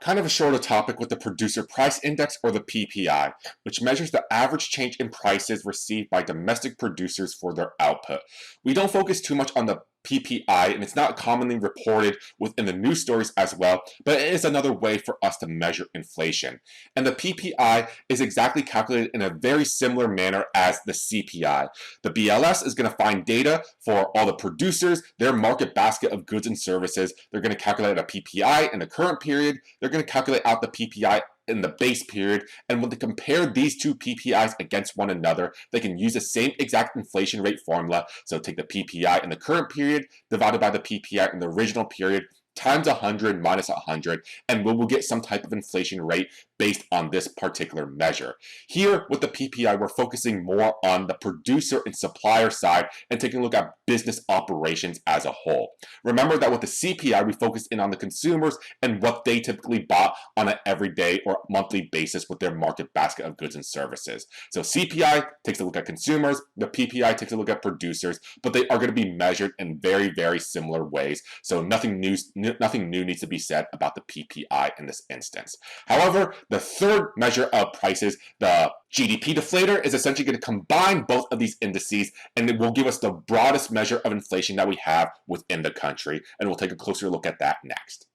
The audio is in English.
Kind of a shorter topic with the Producer Price Index, or the PPI, which measures the average change in prices received by domestic producers for their output. We don't focus too much on the PPI, and it's not commonly reported within the news stories as well, but it is another way for us to measure inflation. And the PPI is exactly calculated in a very similar manner as the CPI. The BLS is going to find data for all the producers, their market basket of goods and services. They're going to calculate a PPI in the current period. They're going to calculate out the PPI in the base period, and when they compare these two PPIs against one another, they can use the same exact inflation rate formula. So take the PPI in the current period divided by the PPI in the original period times 100 minus 100, and we will get some type of inflation rate based on this particular measure. Here with the PPI, we're focusing more on the producer and supplier side and taking a look at business operations as a whole. Remember that with the CPI, we focus in on the consumers and what they typically bought on an everyday or monthly basis with their market basket of goods and services. So CPI takes a look at consumers, the PPI takes a look at producers, but they are going to be measured in very, very similar ways. So nothing new needs to be said about the PPI in this instance. However, the third measure of prices, the GDP deflator, is essentially going to combine both of these indices, and it will give us the broadest measure of inflation that we have within the country. And we'll take a closer look at that next.